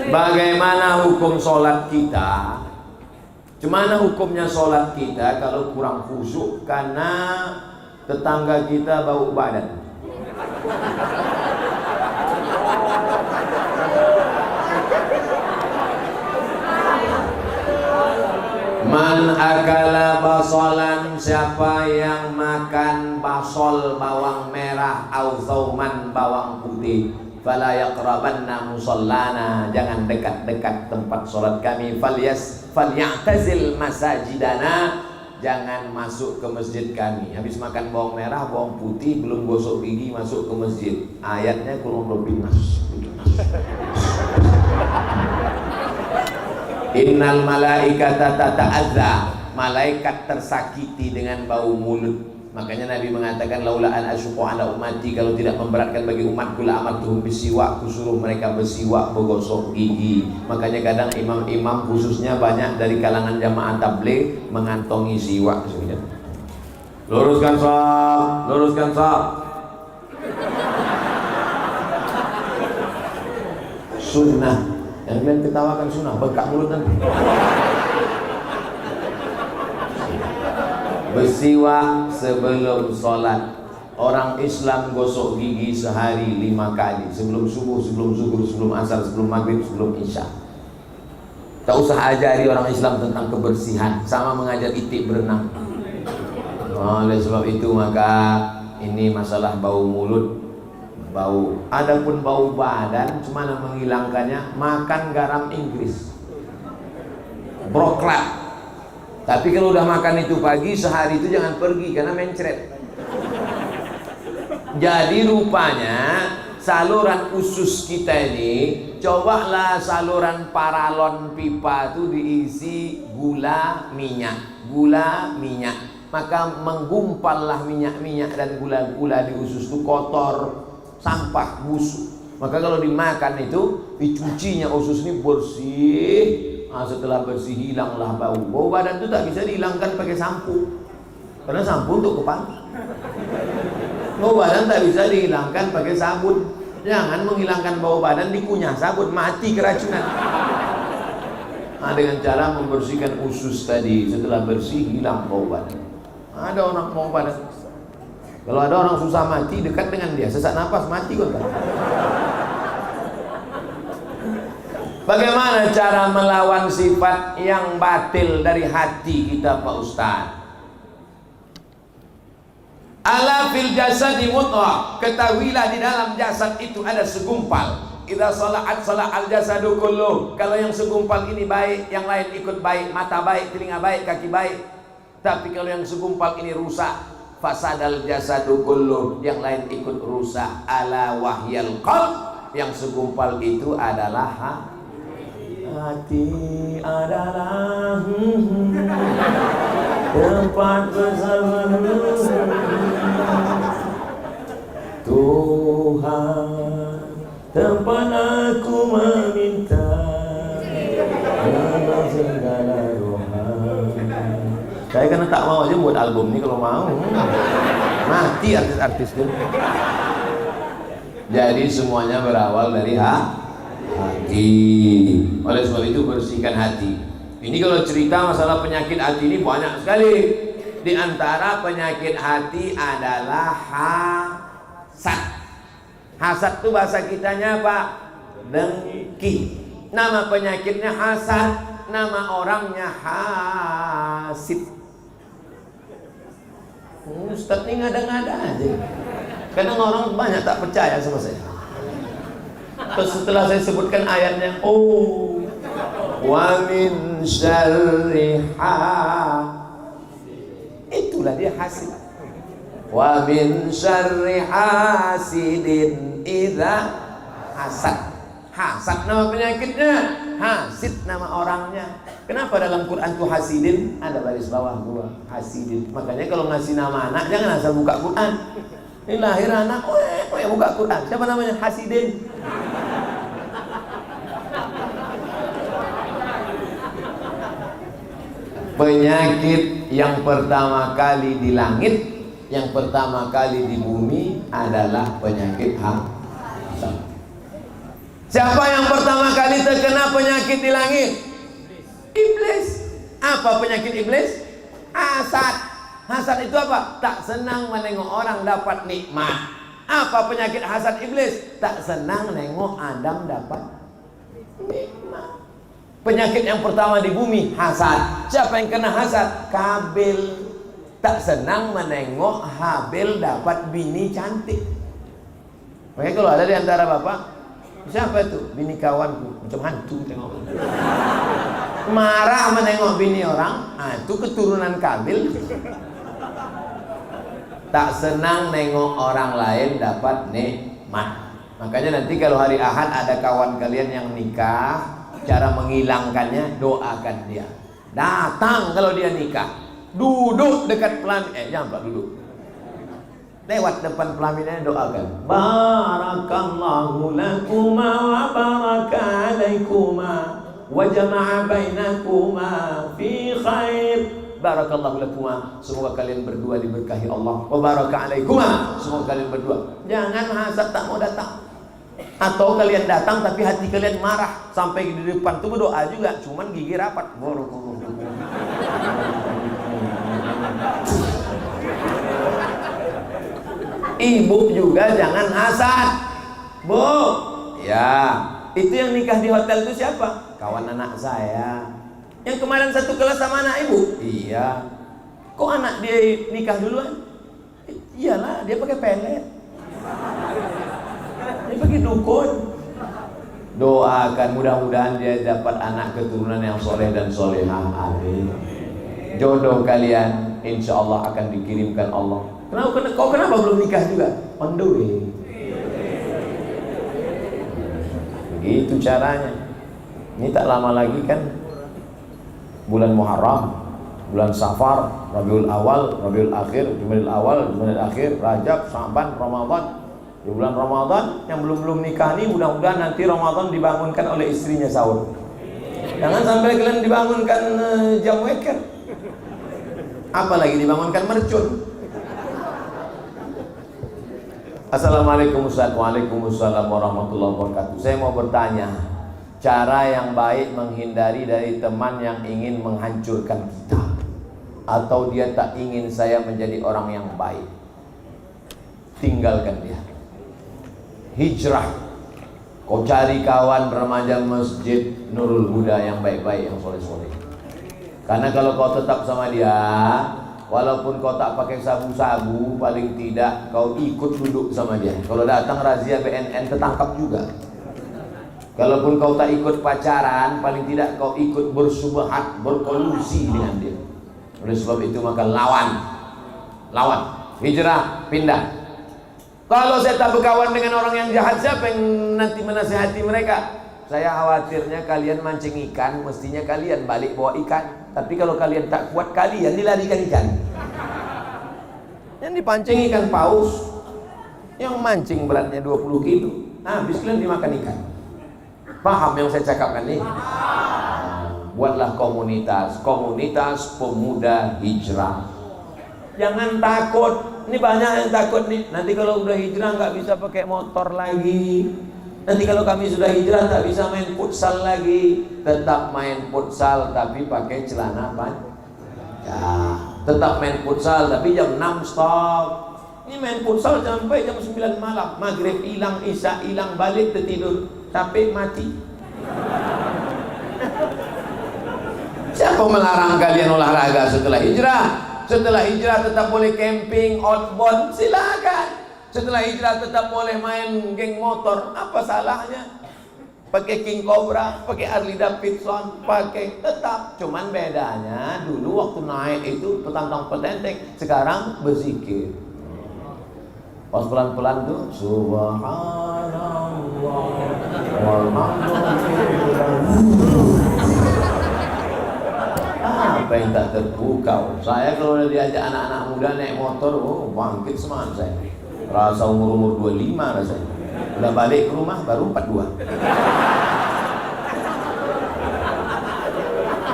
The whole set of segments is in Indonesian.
Bagaimana hukum sholat kita? Gimana hukumnya sholat kita kalau kurang khusyuk karena tetangga kita bau badan? Man akala basolan, siapa yang makan basol bawang merah au thauman bawang putih, fala yaqrabanna musallana, jangan dekat-dekat tempat sholat kami. Falyatazil masajidana, jangan masuk ke masjid kami. Habis makan bawang merah bawang putih belum gosok gigi masuk ke masjid. Ayatnya kurang lebih Innal malaikata tata'adza, malaikat tersakiti dengan bau mulut. Makanya Nabi mengatakan laula an asyqa ala ummati, kalau tidak memberatkan bagi umatku la amartuhum bisiwak, kusuruh mereka bersiwak, bergosok gigi. Makanya kadang imam-imam khususnya banyak dari kalangan jamaah tabligh mengantongi siwak. Luruskan shaf, luruskan shaf. Sunnah. Yang kalian ketawakan sunnah, bengkak mulut nanti. Bersiwak sebelum sholat. Orang Islam gosok gigi sehari 5 kali, sebelum subuh, sebelum zuhur, sebelum asar, sebelum maghrib, sebelum isya. Tak usah ajari orang Islam tentang kebersihan, sama mengajar itik berenang. Oleh sebab itu maka ini masalah bau mulut, bau. Adapun bau badan, cuma menghilangkannya makan garam Inggris, broklat. Tapi kalau udah makan itu pagi, sehari itu jangan pergi karena mencret. Jadi rupanya saluran usus kita ini, cobalah saluran paralon pipa itu diisi gula minyak, gula minyak. Maka menggumpallah minyak-minyak dan gula-gula di usus itu kotor, sampah, busuk. Maka kalau dimakan itu dicucinya usus ini bersih. Nah, setelah bersih hilanglah bau. Bau badan itu tak bisa dihilangkan pakai sampo, karena sampo untuk kepala. Bau badan tak bisa dihilangkan pakai sabun. Jangan menghilangkan bau badan dikunyah sabun, mati keracunan. Nah, dengan cara membersihkan usus tadi, setelah bersih hilang bau badan. Ada orang bau badan. Kalau ada orang susah mati, dekat dengan dia, sesak nafas mati kok. Bagaimana cara melawan sifat yang batil dari hati kita, Pak Ustaz? Ala fil jasadi mudghah, ketahuilah di dalam jasad itu ada segumpal. Idza salaat salah al jasadu kulluh. Kalau yang segumpal ini baik, yang lain ikut baik. Mata baik, telinga baik, kaki baik. Tapi kalau yang segumpal ini rusak, fasadal jasadu kulluh, yang lain ikut rusak. Ala wahyal qalb, yang segumpal itu adalah hati adalah tempat bersama Tuhan, tempat aku meminta segala doa. Saya karena tak mau aja buat album ini, kalau mau mati artis-artis itu. Jadi semuanya berawal dari hati. Oleh sebab itu bersihkan hati. Ini kalau cerita masalah penyakit hati ini banyak sekali. Di antara penyakit hati adalah hasad. Hasad itu bahasa kitanya apa? Dengki. Nama penyakitnya hasad, nama orangnya hasid. Ustaz ini ngada-ngada aja. Kadang orang banyak tak percaya sama saya. Terus setelah saya sebutkan ayatnya, oh, wa min syarri itulah dia hasid. Wa min syarri hasidin idza hasad. Hasad nama penyakitnya, hasid nama orangnya. Kenapa dalam Quran tuh hasidin? Ada baris bawah gua, hasidin. Makanya kalau ngasih nama anak jangan asal buka Quran. Ini lahir anak, kok yang buka Quran? Siapa namanya? Hasidin. Penyakit yang pertama kali di langit, yang pertama kali di bumi adalah penyakit hasad. Siapa yang pertama kali terkena penyakit di langit? Iblis. Apa penyakit iblis? Hasad. Hasad itu apa? Tak senang menengok orang dapat nikmat. Apa penyakit hasad iblis? Tak senang nengok Adam dapat nikmat. Penyakit yang pertama di bumi, hasad. Siapa yang kena hasad? Kabil. Tak senang menengok Habil dapat bini cantik. Makanya kalau ada di antara bapak, siapa itu? Bini kawanku, macam hantu tengok. Marah menengok bini orang, itu keturunan Kabil. Tak senang nengok orang lain dapat nikmat. Makanya nanti kalau hari Ahad ada kawan kalian yang nikah, cara menghilangkannya doakan dia. Datang kalau dia nikah, duduk dekat pelamin, jangan pula duduk, lewat depan pelaminnya doakan, barakallahu lakuma wa baraka alaikuma wa jama'a bainakuma fi khair. Barakallahu lakuma, semoga kalian berdua diberkahi Allah. Wa baraka alaikuma, semoga kalian berdua. Jangan hasad tak mau datang. Atau kalian datang tapi hati kalian marah, sampai di depan tuh berdoa juga, cuman gigi rapat. Ibu juga jangan hasad, Bu. Ya, itu yang nikah di hotel itu siapa? Kawan anak saya. Yang kemarin satu kelas sama anak ibu. Iya. Kok anak dia nikah duluan? Iyalah, dia pakai pelet. Dia pakai dukun. Doakan mudah-mudahan dia dapat anak keturunan yang soleh dan solehah. Amin. Jodoh kalian insya Allah akan dikirimkan Allah. Kau kenapa belum nikah juga? On the way. Begitu caranya. Ini tak lama lagi kan bulan Muharram, bulan Safar, Rabiul Awal, Rabiul Akhir, Jumadil Awal, Jumadil Akhir, Rajab, Sya'ban, Ramadan. Di bulan Ramadan yang belum nikah nih, mudah-mudahan nanti Ramadan dibangunkan oleh istrinya sahur. Jangan sampai kalian dibangunkan jam weker. Apalagi dibangunkan mercun. Assalamualaikum Ustaz. Waalaikumsalam warahmatullahi wabarakatuh. Saya mau bertanya, cara yang baik menghindari dari teman yang ingin menghancurkan kita, atau dia tak ingin saya menjadi orang yang baik. Tinggalkan dia. Hijrah. Kau cari kawan remaja masjid Nurul Huda yang baik-baik, yang soleh-soleh. Karena kalau kau tetap sama dia, walaupun kau tak pakai sabu-sabu, paling tidak kau ikut duduk sama dia. Kalau datang razia BNN tertangkap juga. Kalaupun kau tak ikut pacaran, paling tidak kau ikut bersubhat, berkolusi dengan dia. Oleh sebab itu maka lawan, hijrah, pindah. Kalau saya tak berkawan dengan orang yang jahat, siapa yang nanti menasihati mereka? Saya khawatirnya kalian mancing ikan, mestinya kalian balik bawa ikan. Tapi kalau kalian tak kuat, kalian dilarikan ikan. Yang dipancing ikan paus, yang mancing beratnya 20 kilo, habis kalian dimakan ikan. Paham yang saya cakapkan nih? Buatlah komunitas pemuda hijrah. Jangan takut. Ini banyak yang takut nih. Nanti kalau udah hijrah nggak bisa pakai motor lagi. Nanti kalau kami sudah hijrah tak bisa main futsal lagi. Tetap main futsal tapi pakai celana panjang. Tetap main futsal tapi jam 6 stop. Ini main futsal sampai jam 9 malam. Maghrib hilang, isya hilang, balik tertidur. Capek mati. Siapa melarang kalian olahraga setelah hijrah? Setelah hijrah tetap boleh camping, outbound, silakan. Setelah hijrah tetap boleh main geng motor, apa salahnya? Pakai King Cobra, pakai Harley Davidson, pakai tetap. Cuman bedanya dulu waktu naik itu petantang-petenteng, sekarang berzikir. Pas pelan-pelan tuh subhanallah walhamdulillah. Apa yang tak terpukau. Saya kalau udah diajak anak-anak muda naik motor, bangkit semangat saya. Rasa umur 25 rasanya. Udah balik ke rumah baru 42.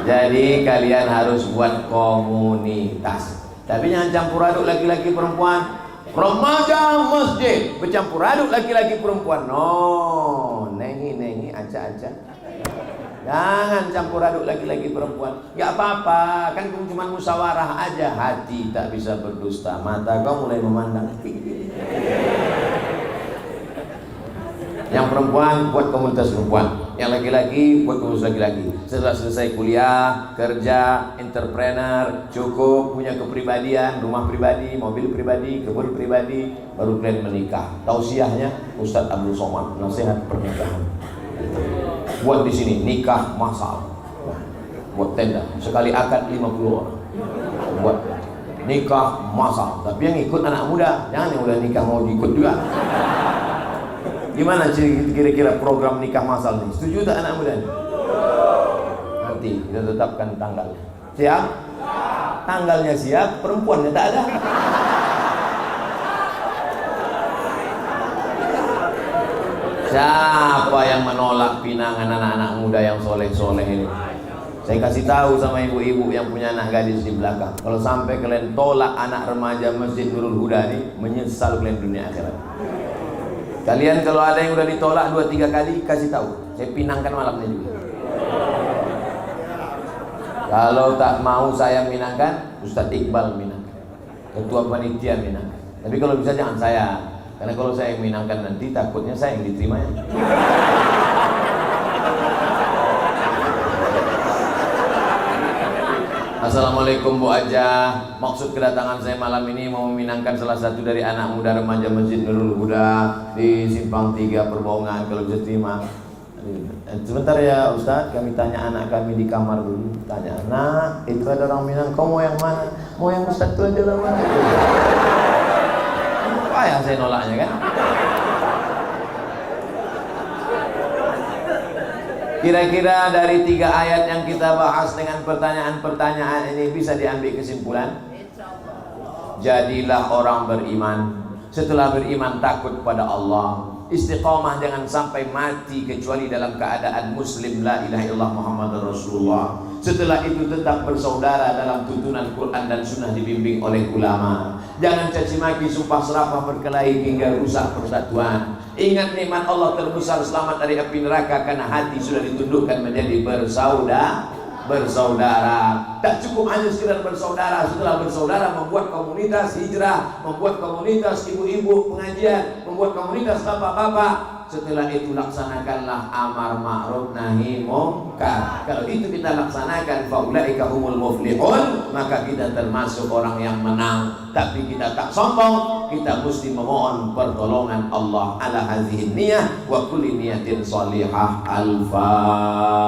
Jadi kalian harus buat komunitas. Tapi jangan campur aduk laki-laki perempuan. Remaja masjid bercampur aduk laki-laki perempuan. No, nengi aja. Jangan campur aduk laki-laki perempuan. Gak apa-apa, kan cuma musyawarah aja. Hati tak bisa berdusta, mata kau mulai memandang tinggi. Yang perempuan buat komunitas perempuan, yang laki-laki buat komunitas laki-laki. Setelah selesai kuliah, kerja, entrepreneur, cukup punya kepribadian, rumah pribadi, mobil pribadi, kebun pribadi, baru kalian menikah. Tausiahnya Ustadz Abdul Somad, nasihat pernikahan. Buat di sini nikah masal, buat tenda sekali akad 50 orang, buat nikah masal. Tapi yang ikut anak muda, jangan yang udah nikah mau ikut juga. Gimana kira-kira program nikah masal nih? Setuju tak anak muda nih? Nanti kita tetapkan tanggalnya. Siap? Tanggalnya siap, perempuannya tak ada. Siapa yang menolak pinangan anak-anak muda yang soleh-soleh ini? Saya kasih tahu sama ibu-ibu yang punya anak gadis di belakang, kalau sampai kalian tolak anak remaja Masjid Nurul Huda ini, menyesal kalian dunia akhirat. Kalian kalau ada yang udah ditolak 2-3 kali, kasih tahu, saya pinangkan malamnya juga. Kalau tak mau saya minangkan, Ustadz Iqbal minangkan, ketua panitia minangkan. Tapi kalau bisa jangan saya, karena kalau saya yang minangkan nanti takutnya saya yang diterima ya. Assalamualaikum Bu Aja. Maksud kedatangan saya malam ini mau meminangkan salah satu dari anak muda remaja Masjid Nurul Huda di Simpang 3 Perbongan. Kalau bisa terima. Sebentar ya Ustadz, kami tanya anak kami di kamar dulu. Tanya, nak, itu ada orang Minang, kau mau yang mana? Mau yang Ustadz itu aja lah mana? Apa yang saya nolaknya kan? Kira-kira dari 3 ayat yang kita bahas dengan pertanyaan-pertanyaan ini bisa diambil kesimpulan? Jadilah orang beriman. Setelah beriman takut pada Allah. Istiqamah, jangan sampai mati kecuali dalam keadaan muslim, la ilaha illallah Muhammadur Rasulullah. Setelah itu tetap bersaudara dalam tuntunan Quran dan sunnah dibimbing oleh ulama. Jangan caci maki, sumpah serapah, berkelahi hingga rusak persatuan. Ingat nikmat Allah terbesar, selamat dari api neraka, karena hati sudah ditundukkan menjadi bersaudara. Tak cukup hanya sekedar bersaudara. Setelah bersaudara, membuat komunitas hijrah, membuat komunitas ibu-ibu pengajian, membuat komunitas bapak-bapak. Setelah itu laksanakanlah amar ma'ruf nahi munkar. Kalau itu kita laksanakan, faulaika humul muflihun, maka kita termasuk orang yang menang. Tapi kita tak sombong, kita mesti memohon pertolongan Allah ala hadhihi niyah wa kulli niyatin shalihah. Al-Fatihah.